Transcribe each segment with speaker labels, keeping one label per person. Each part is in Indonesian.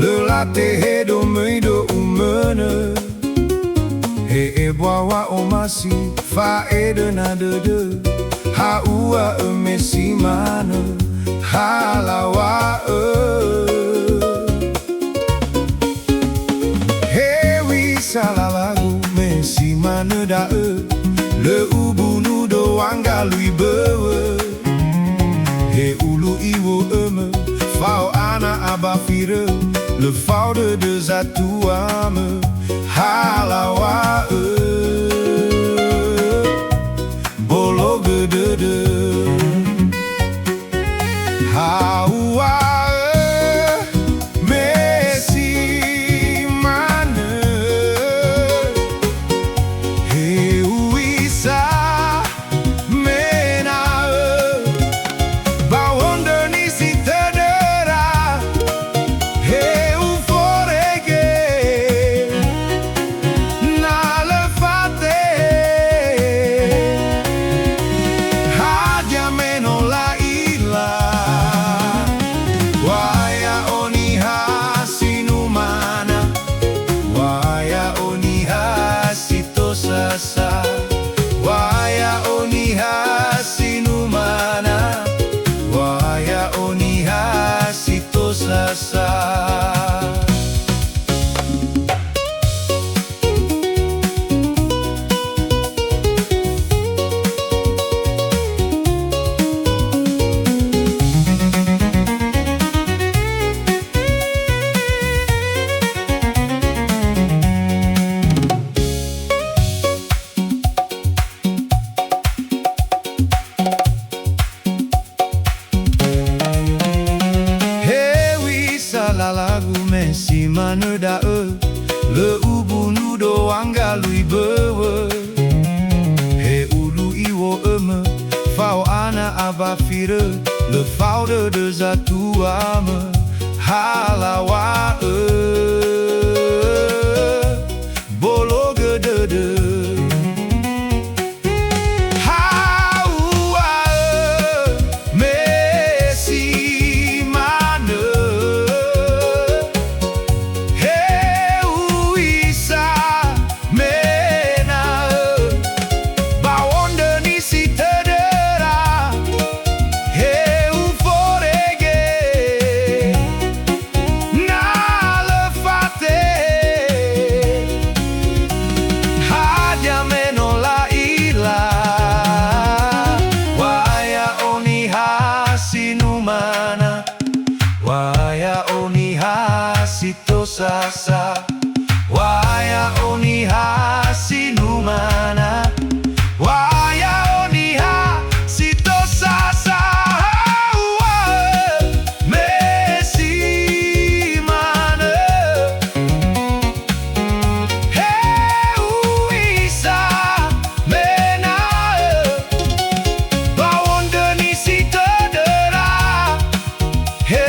Speaker 1: Le latte do do umene He bawa omasi fa de na de Ha ua mesi mana halawa He wi salalagu mesi mana da Le ubu nudo wanga lui bewe He ulu iwo Fao ana abafire Le fao de deux atuame Halawa Bologue de Hawa Messi mane He uisa mena Bawonder ni si tedera He uforege Na le fate Hadia meno la ila Waya oni hasinumana Waya oni hasitosasa Waya oni hasinumana Waya oni hasitosasa La lagu mesi mana da Le ubu nudo anga lui bewe He ulu iwo Fao ana abafire Le fao de deux atuame Halawa Bologue de Waya oni hasitosasa Waya oni hasinumana Waya oni hasitosasa Messi mana He uisa mena Bawonde ni si tedera He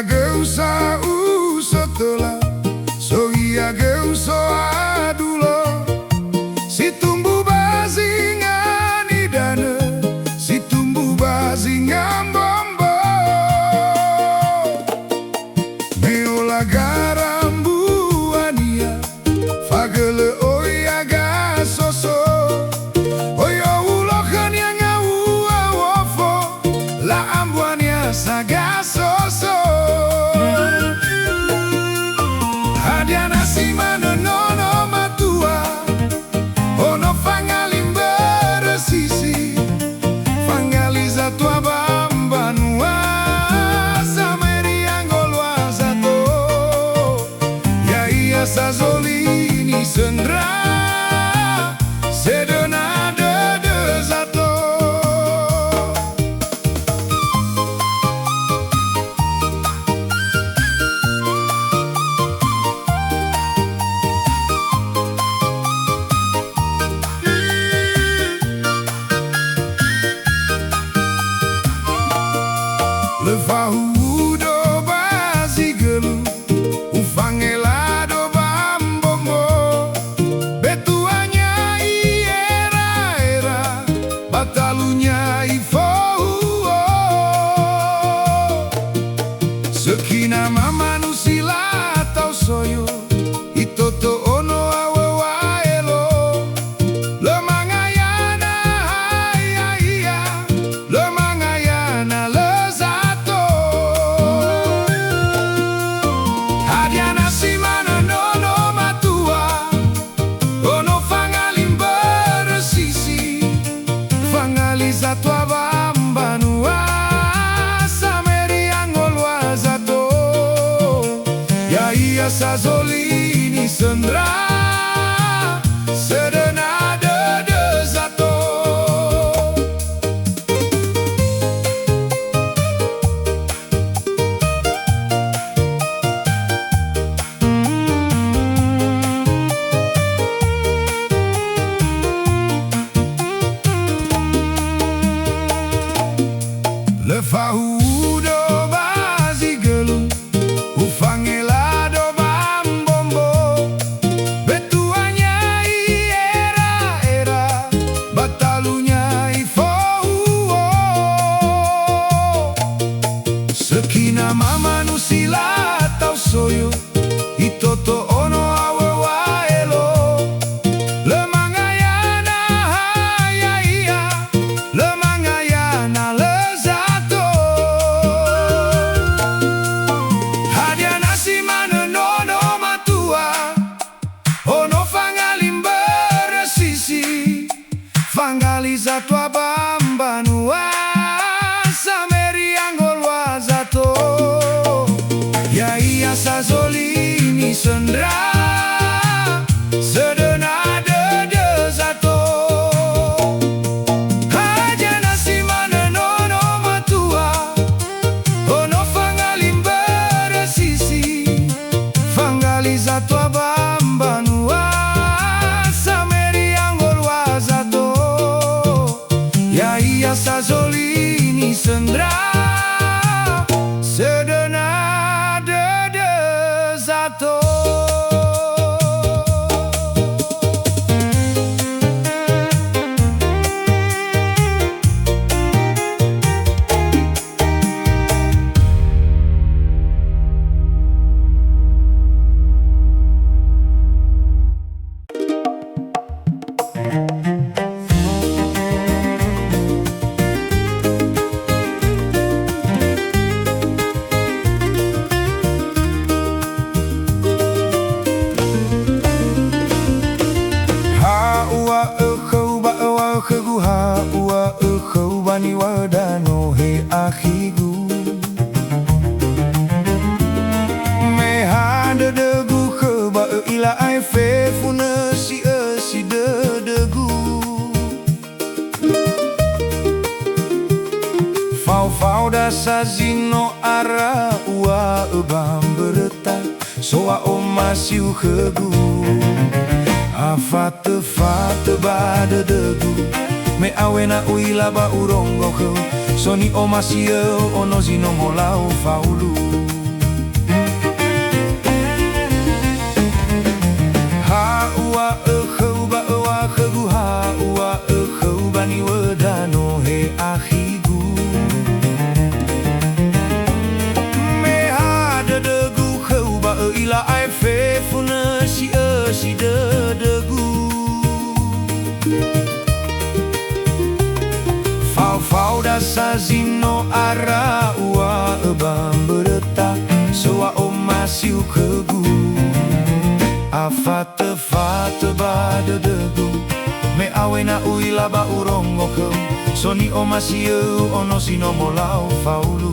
Speaker 1: geusa usotola so ia geuso adulo si tumbu bazingan idane si tumbu bazingan bombo meola garambu ania fagele oya gasoso oyo ulokan yang awa wofo la ambuania sagasoso Adiana simano nono matua ono fangalimbe resisi fangaliza tua bambanua sameriangolwa zato ya ia sazolini sendra sedonade de zato Levahudo bazigelu ufangelado bambombo betuanya iera batalunya ifouo sekina mama nusila tau soyo itoto ono awewaelo lemangayana iya lemangayana Adiana simana nono matua ono fangalimbe resisi fangaliza tua bambanua sameriangolwa zato ya ia sazolini sendra sedenade de zato Levahudo bazigelu ufangelado bambombo betuanya iera batalunya ifouo sekina mama nusila tau soyo itoto ono awewaelo lemangayana iya lemangayana Simana nono matua ono fangalimbe resisi fangaliza tua bambanua sameriangolwa zato ya ia sazolini sendra sedenade de zato Adiana simana nono matua ono fangalimbe resisi fangaliza tua bambanua sameriangolwa zato ya ia sazolini sendra sedenade de zato Keguha ua ekau bani wadano he akhigu meha de degu keba ila ai fe funa si de degu fau da sazino ara ua ebam bereta soa omasiu kegu afate fate bade degu me awena uila ba urongo ko soni o masio ono zino molau faulu sazino ara ua ebam bereta soa omasiu kegu afate fate bade degu me awena uila ba urongo ke soni omasiu ono sino molau faulu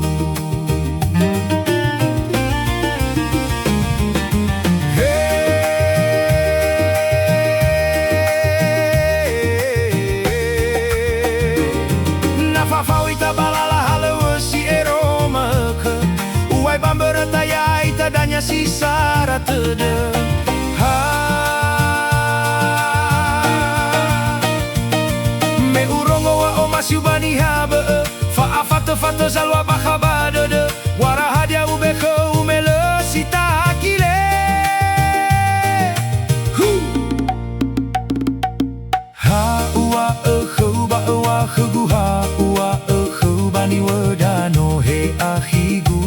Speaker 1: Fawita balala halewe si eroma ke uai bambereta ya ita danya si sara tede ha me urongo wa omasi ubani habe fa afate fate zalwa bakhabade de wara hadia ube ke umele si takile ha ua ba ua khegu ha ua bani wadano he ahigu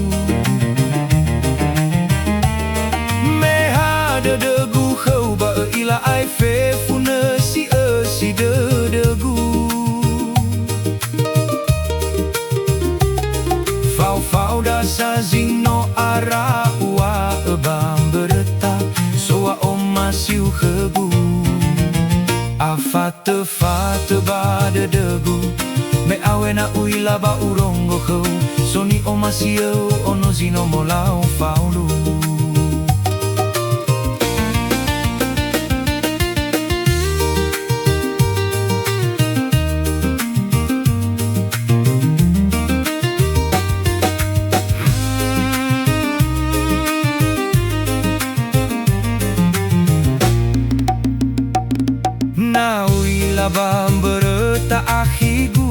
Speaker 1: me hade degu khau ba ila ai fe fune si de degu fau da sazino ara ua bam bereta soa omasiu khegu afate fate bade degu me awena uila ba urongo khau soni omasio ono zino molau faulu na uila ba bereta ahigu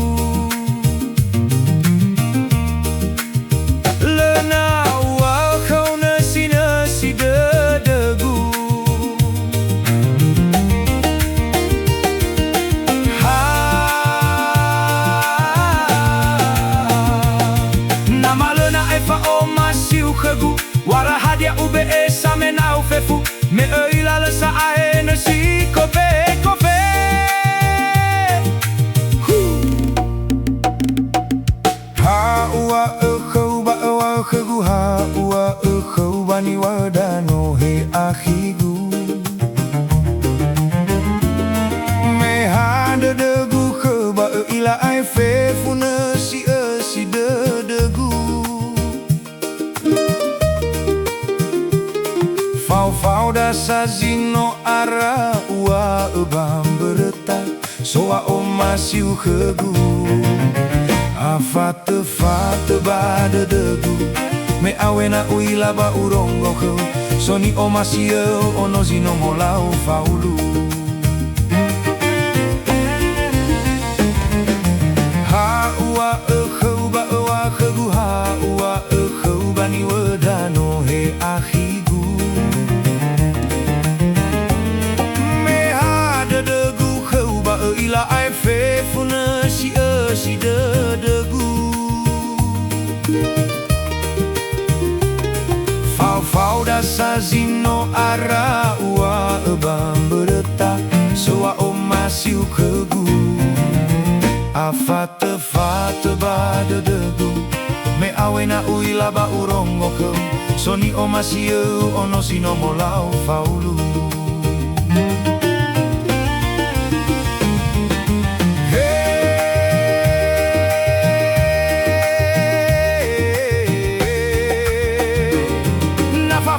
Speaker 1: wara hadia ube esa menau fefu me eila le sa aene si kope kope ha ua khau ba ua khegu ha ua khau bani wadano he ahigu me hade degu khau ba ila ai fe fune si de degu fau da sazino ara ua ebam bereta soa omasiu khegu afate fate bade degu me awena uila ba urongo kheu soni omasiu ono zino molau faulu ha ua kheu ba ua khegu ha ua kheu bani wadano he ahigu ila ai fe fune si de degu fau da sazino ara ua ebam bereta soa omasiu kegu afate fate bade degu me awena uila ba urongo ke soni omasiu ono sino molau faulu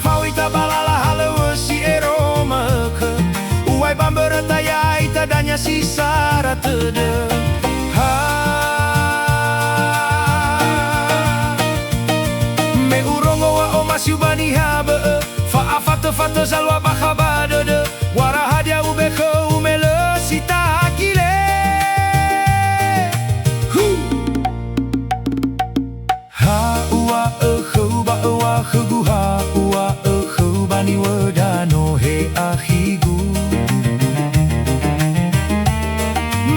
Speaker 1: fawita balala halewe si eroma ke uai bambereta ya ita danya si sara tede ha me urongo wa omasi ubani habe fa afate fate zalwa bakhabade de wara hadia ube ke umele si takile ha ua khau ba ua khegu ha ua khau bani wadano he ahigu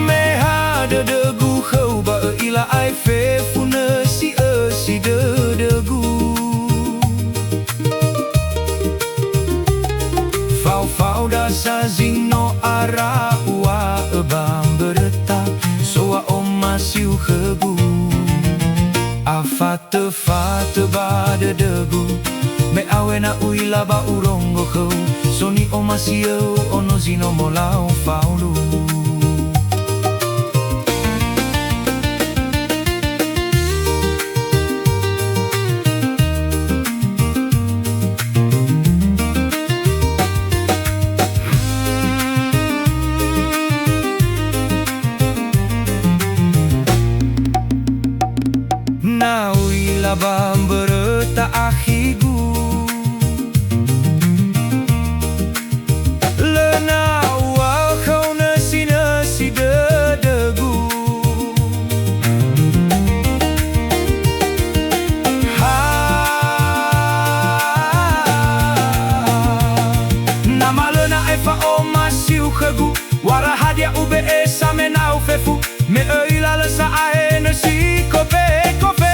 Speaker 1: me hade degu khau ba ila ai fe fune si de degu fau da sazino ara ua ebam bereta soa omasiu khegu fate ba de degu me awena uila ba urongo ko soni o masio ono zino mola o faulu na uila ba bereta ahigu Warahadia ube esa menau fefu me oila le sa aene si kope kope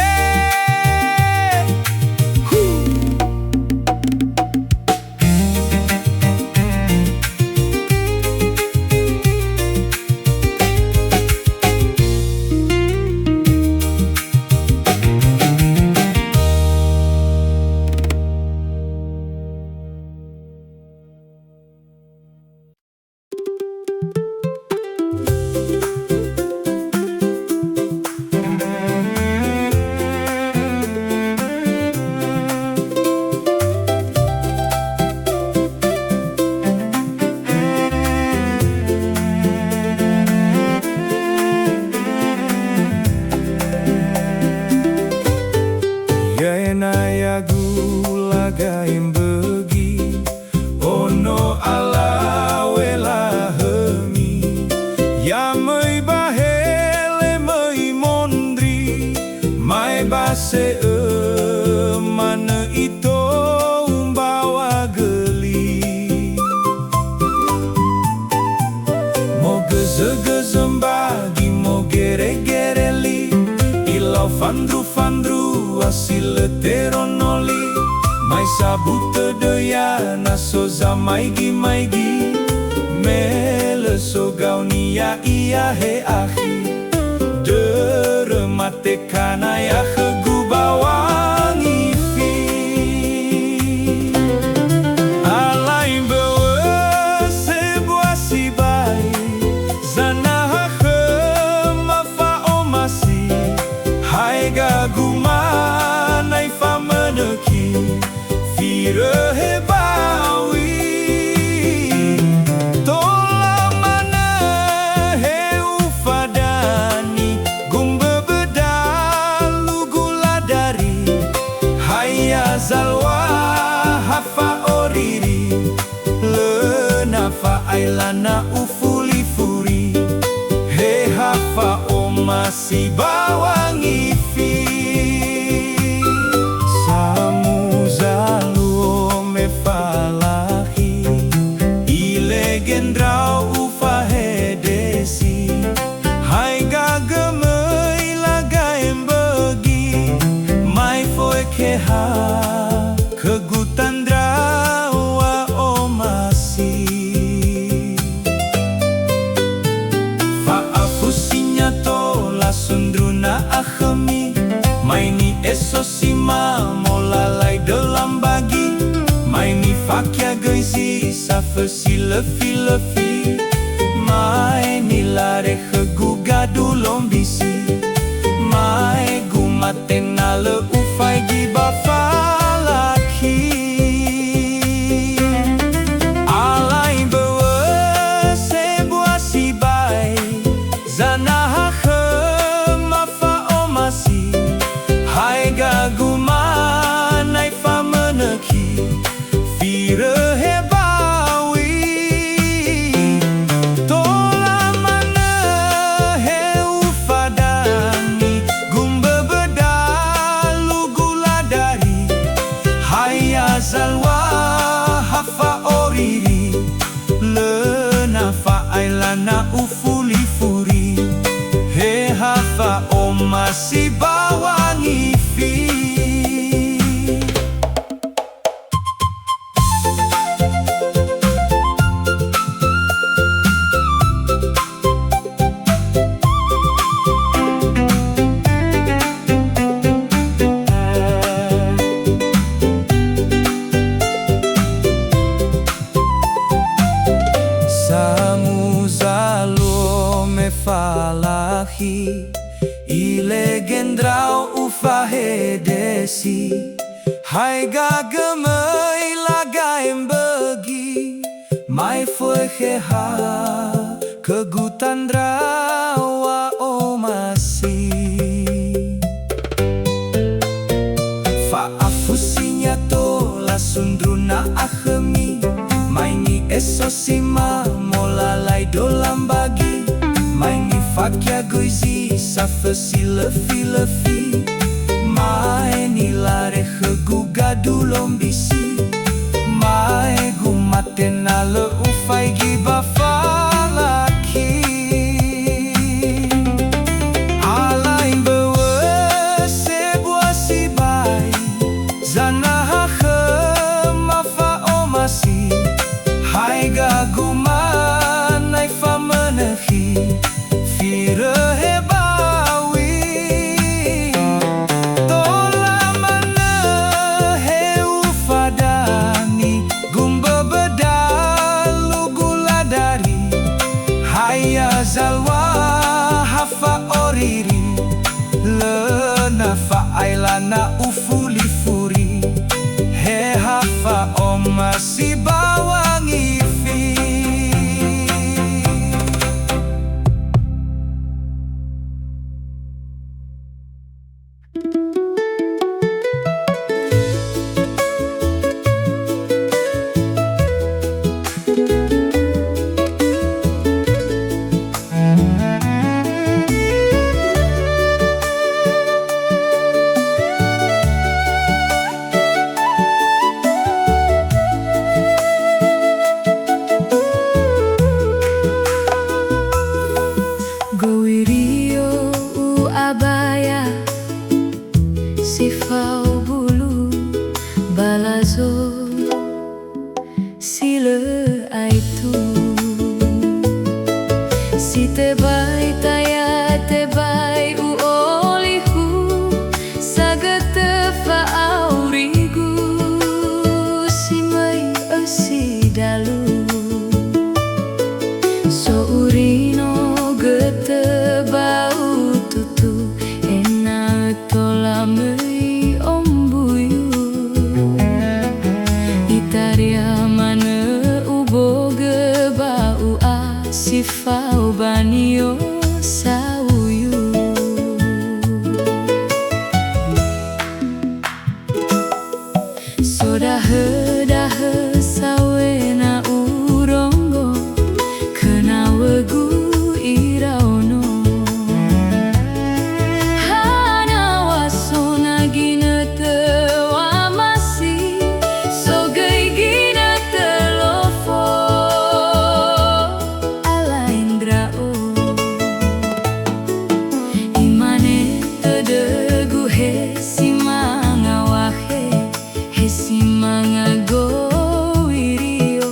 Speaker 1: Gaim begi ono ala wela hemi ya mai bahele mai mondri mai base mana ito umbawa geli mo gezembagi mo gere-gereli ilo fandru asile teronoli mai sabute doya naso za maigi mele so gaunia ia he ahi dere mate kana ya kegubawangi fi alai bewe sebuah si bai zana he mafa omasi hai gaguma nai fameneki Rehebawi tola mana he ufadani gumbe bedalu gula dari haya zalwa hafa oriri lenafa ailana ufuli furi he hafa omasi bawangi fi gendrau ufa hedesi hai gagemei lagaim begi mai foi keha kegutandrawa omasi faafusinya tola sundruna akhemi maini esosima molalai dalam bagi maini fakya geisi safesi lefi mai nilare keguga dulom bisi mai gumatena le ufai gibafalaki alai bewe sebuah si bai zanaha ke mafa omasi hai gaguma nai fameneki fire zalwa hafa oriri lenafa ailana ufuli furi he hafa omasi bawangi fi laki ile gendrau ufahedesi hai gagemei lagaem begi mai fueheha kegutandra wa omasi faafusinya to la sundruna akhemi maini esosima molalai dolam bagi maini fakya goizi safesi lefi maini lare heguga dulom bisi mai gumatena le ufai gibafalaki alain bewe sebuah sibai zanaha khemafa omasi hai gaguman nai famenehi fire hebawi tola mana heu fadani gumba bedalu gula dari haya zalwa hafa oriri lena fa ailana ufuli furi he hafa omasi bawangi fi
Speaker 2: Gowirio u abaya sifau bulu balazo sile aitu si tebai taya tebai u olihu sagete fa aurigu si mai asi dalu so urino gete bau tutu enak tola mei ombuyu itaria mana uboge bau asifau banio sauyu sodahe dahe sawena urongo kena wegu iraono hana wasona gina te wamasi sogai gina te lofo alaindrao imane tedegu hesimanga wahe hesimanga gowirio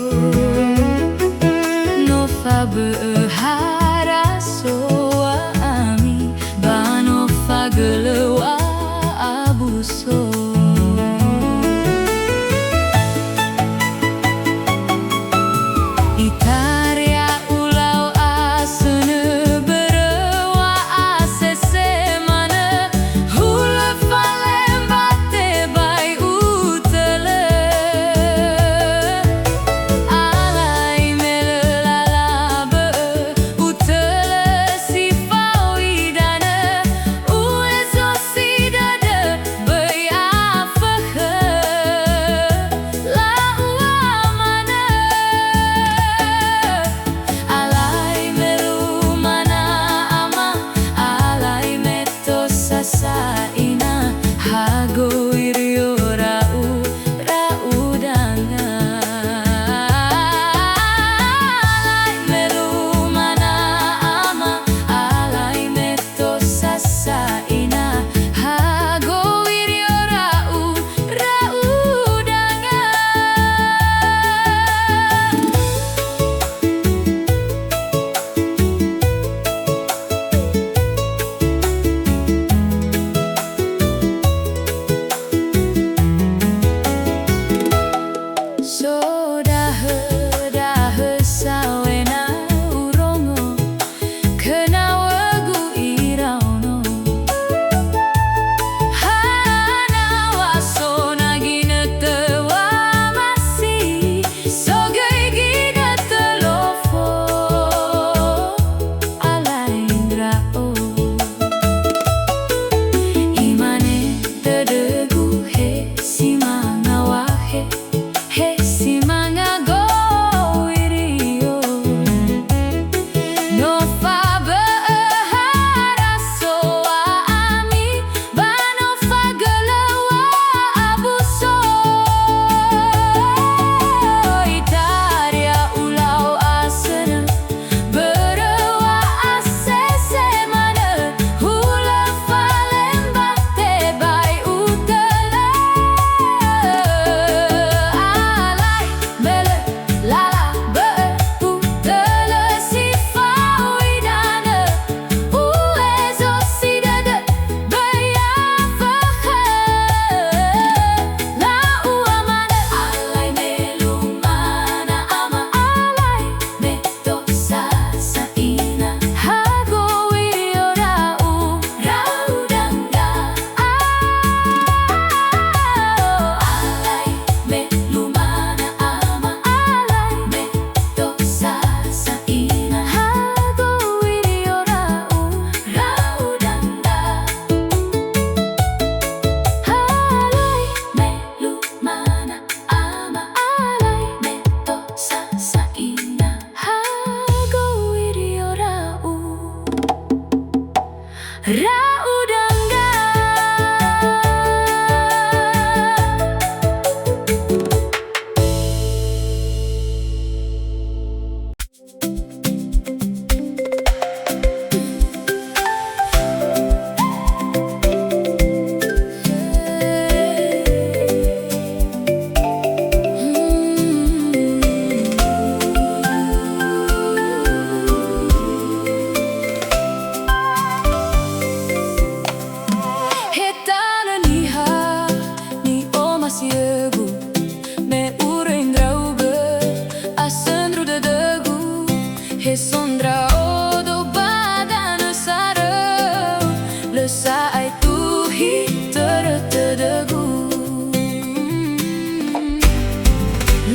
Speaker 2: no fabe harasoa ami bano fagelewa abuso itaria ulau asene berewa asese mana hule falem bate bai utele alai melalabe utele sifau idane ueso sidade bai afahe la uamane alai melu mana ama alai meto sasaina hago irio rau danga alai melu mana ama alai meto sasaina hago irio rau danga sodahe dahe sawena urongo kena wegu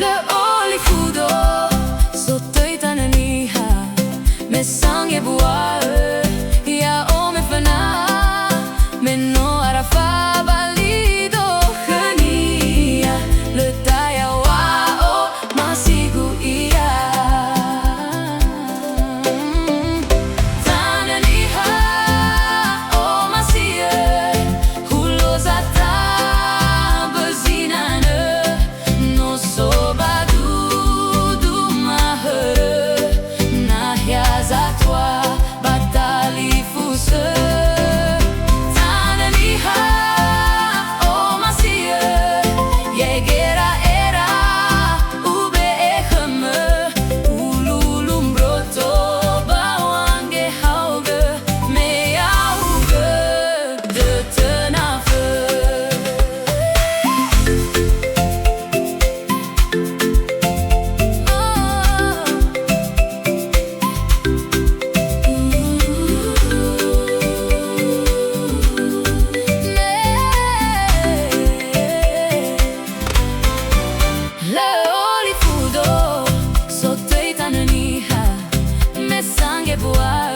Speaker 2: Le olifudo sotto i tananiha me sangue buae ya ome fana me no arafa balido khania le taya wa o masigu ia tananiha o masie hulozata bezinane no sobadu du mahre nahya zatwa batali fuse tananiha o masie yegera era ube ekhme ululum broto bawange hauge me yauge de tenafe Le olifudo sotto i tananiha me sangue buae